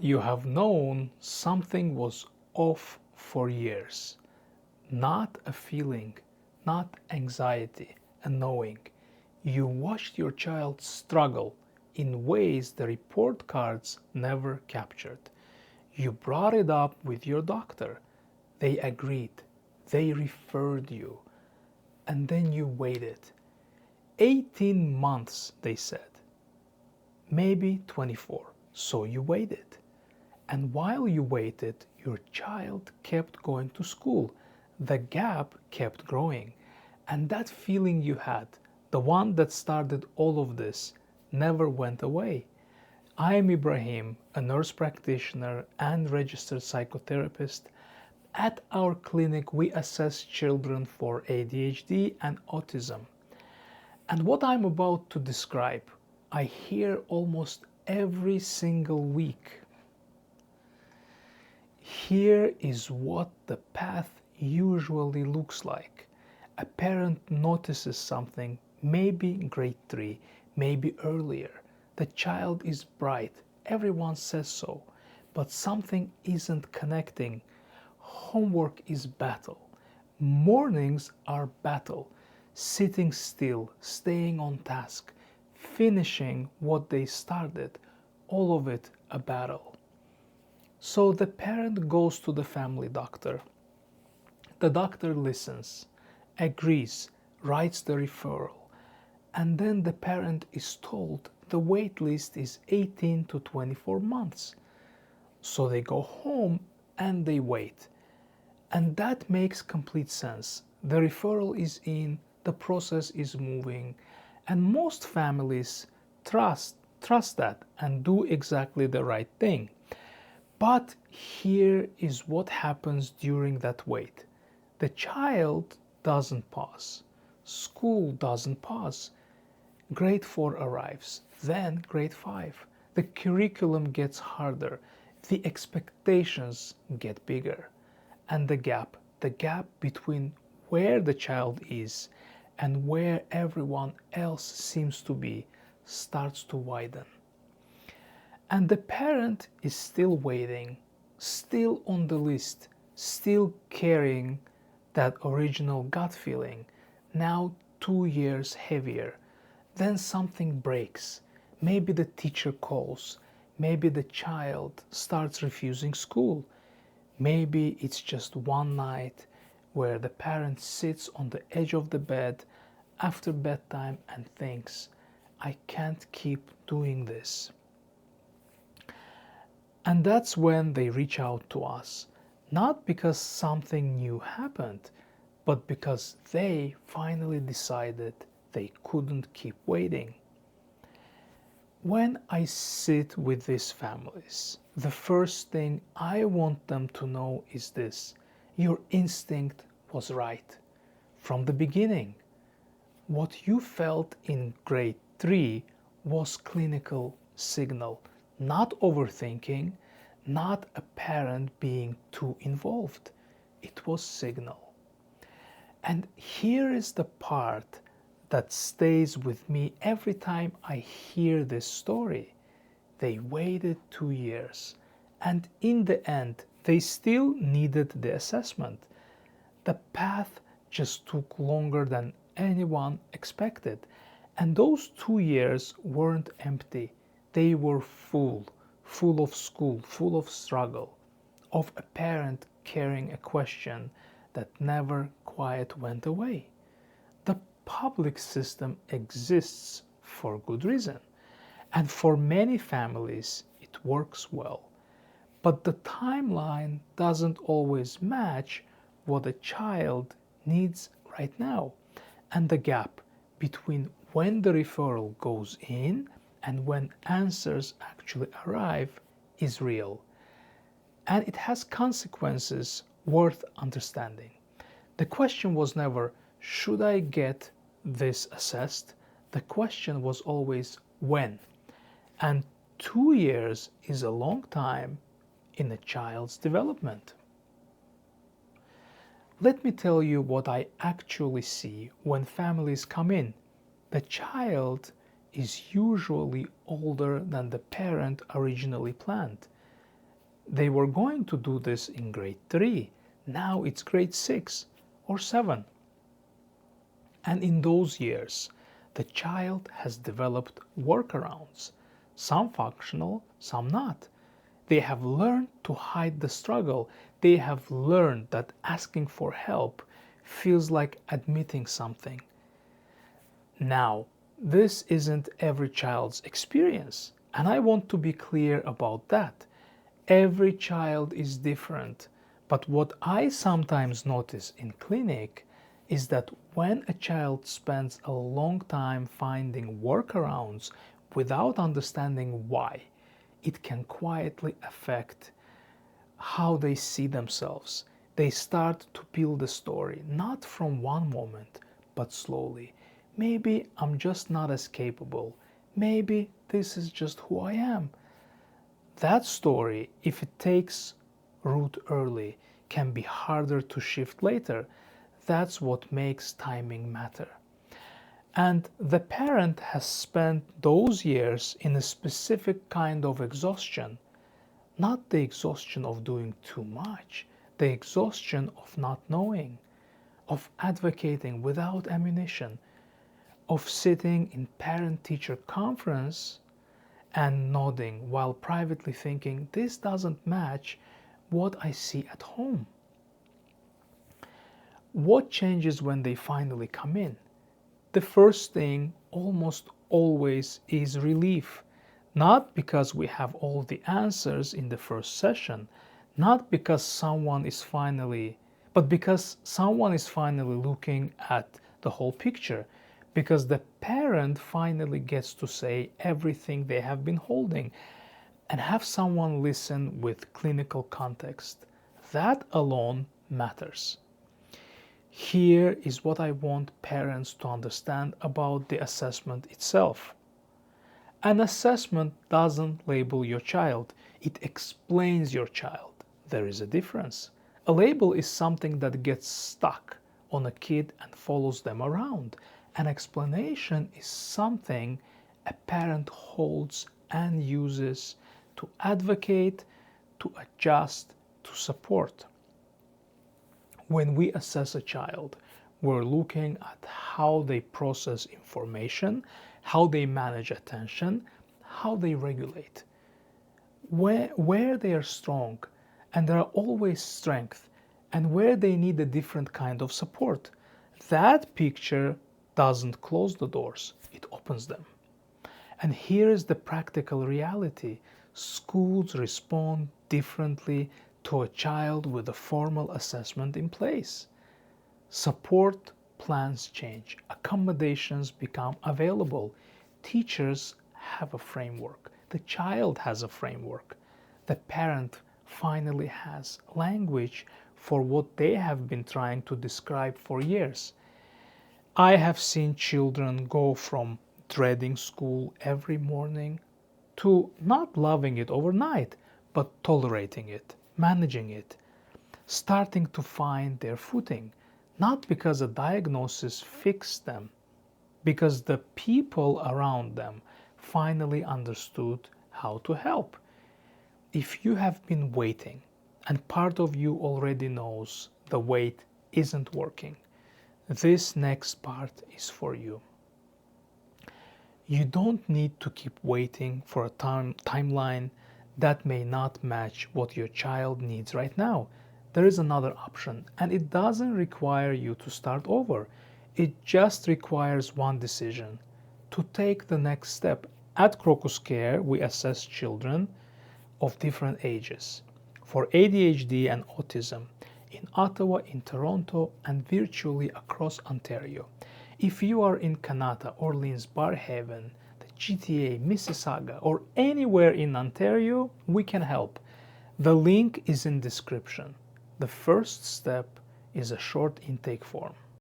You have known something was off for years. Not a feeling, not anxiety, a knowing. You watched your child struggle in ways the report cards never captured. You brought it up with your doctor. They agreed. They referred you. And then you waited. 18 months, they said. Maybe 24. So you waited. And while you waited, your child kept going to school. The gap kept growing. And that feeling you had, the one that started all of this, never went away. I am Ibrahim, a nurse practitioner and registered psychotherapist. At our clinic, we assess children for ADHD and autism. And what I'm about to describe, I hear almost every single week. Here is what the path usually looks like. A parent notices something, maybe in grade 3, maybe earlier. The child is bright, everyone says so, but something isn't connecting. Homework is battle. Mornings are battle. Sitting still, staying on task, finishing what they started, all of it a battle. So the parent goes to the family doctor. The doctor listens, agrees, writes the referral, and then the parent is told the wait list is 18 to 24 months. So they go home and they wait. And that makes complete sense. The referral is in, the process is moving, and most families trust that and do exactly the right thing. But here is what happens during that wait. The child doesn't pause. School doesn't pause. Grade 4 arrives, then grade 5. The curriculum gets harder. The expectations get bigger. And the gap between where the child is and where everyone else seems to be starts to widen. And the parent is still waiting, still on the list, still carrying that original gut feeling, now 2 years heavier. Then something breaks. Maybe the teacher calls. Maybe the child starts refusing school. Maybe it's just one night where the parent sits on the edge of the bed after bedtime and thinks, I can't keep doing this. And that's when they reach out to us, not because something new happened, but because they finally decided they couldn't keep waiting. When I sit with these families, the first thing I want them to know is this: your instinct was right from the beginning. What you felt in grade 3 was clinical signal, not overthinking, not a parent being too involved. It was signal. And here is the part that stays with me every time I hear this story. They waited 2 years, and in the end, they still needed the assessment. The path just took longer than anyone expected, and those 2 years weren't empty. They were full of school, full of struggle, of a parent carrying a question that never quite went away. The public system exists for good reason, and for many families it works well. But the timeline doesn't always match what a child needs right now, and the gap between when the referral goes in and when answers actually arrive is real. And it has consequences worth understanding. The question was never, should I get this assessed? The question was always, when? And 2 years is a long time in a child's development. Let me tell you what I actually see when families come in. The child is usually older than the parent originally planned. They were going to do this in grade 3. Now it's grade 6 or 7. And in those years, the child has developed workarounds, some functional, some not. They have learned to hide the struggle. They have learned that asking for help feels like admitting something. Now, this isn't every child's experience, and I want to be clear about that. Every child is different, but what I sometimes notice in clinic is that when a child spends a long time finding workarounds without understanding why, it can quietly affect how they see themselves. They start to build the story, not from one moment, but slowly. Maybe I'm just not as capable. Maybe this is just who I am. That story, if it takes root early, can be harder to shift later. That's what makes timing matter. And the parent has spent those years in a specific kind of exhaustion, not the exhaustion of doing too much, the exhaustion of not knowing, of advocating without ammunition, of sitting in parent-teacher conference and nodding while privately thinking, this doesn't match what I see at home. What changes when they finally come in? The first thing almost always is relief. Not because we have all the answers in the first session, not because but because someone is finally looking at the whole picture, because the parent finally gets to say everything they have been holding and have someone listen with clinical context. That alone matters. Here is what I want parents to understand about the assessment itself. An assessment doesn't label your child, it explains your child. There is a difference. A label is something that gets stuck on a kid and follows them around. An explanation is something a parent holds and uses to advocate, to adjust, to support. When we assess a child, we're looking at how they process information, how they manage attention, how they regulate, where they are strong, and there are always strengths, and where they need a different kind of support. That picture doesn't close the doors, it opens them. And here is the practical reality. Schools respond differently to a child with a formal assessment in place. Support plans change, accommodations become available, teachers have a framework, the child has a framework, the parent finally has language for what they have been trying to describe for years. I have seen children go from dreading school every morning to not loving it overnight, but tolerating it, managing it, starting to find their footing, not because a diagnosis fixed them, because the people around them finally understood how to help. If you have been waiting and part of you already knows the wait isn't working, this next part is for you. You don't need to keep waiting for a timeline that may not match what your child needs right now. There is another option, and it doesn't require you to start over. It just requires one decision: to take the next step. At Crocus Care, we assess children of different ages for ADHD and autism in Ottawa, in Toronto, and virtually across Ontario. If you are in Kanata, Orleans, Barrhaven, the GTA, Mississauga, or anywhere in Ontario, we can help. The link is in description. The first step is a short intake form.